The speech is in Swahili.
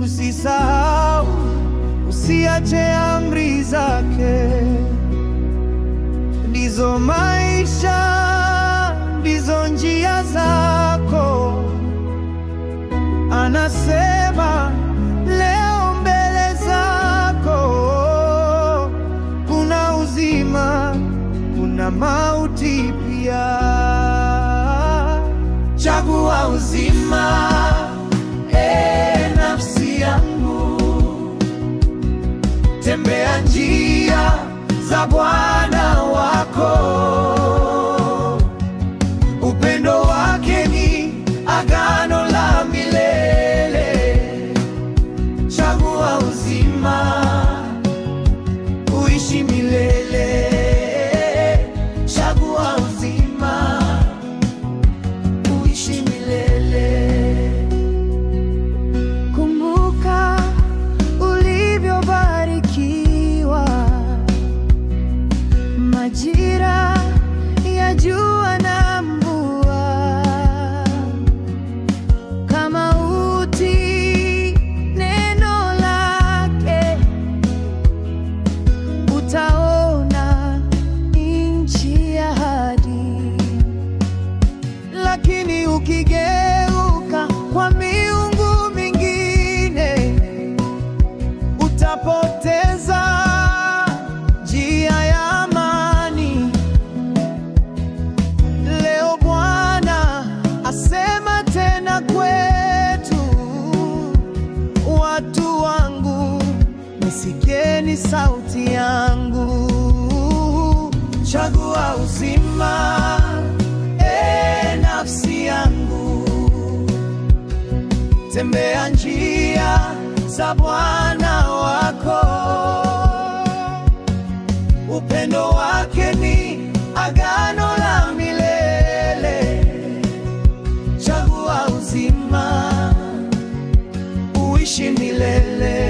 Usisahau, usiache amri zake. Ndizo maisha, ndizo njia zako. Anasema leo mbele zako kuna uzima, kuna mauti pia. Chagua uzima, nafsi yangu. Tembea njia za Bwana wako. Upendo wake ni agano la milele. Chagua uzima, uishi milele. Chagua uzima, uishi milele. Kumbuka ulivyobarikiwa, majira ya jua na mvua. Kama utii neno lake, utaona nchi ya ahadi. Lakini ukigeuka kwa miungu mingine, utapoteza njia ya amani. Leo Bwana asema tena kwetu, watu wangu, nisikieni sauti yangu. Chagua uzima, nafsi yangu. Tembea njia za Bwana wako. Upendo wake ni agano la milele. Chagua uzima, uishi milele.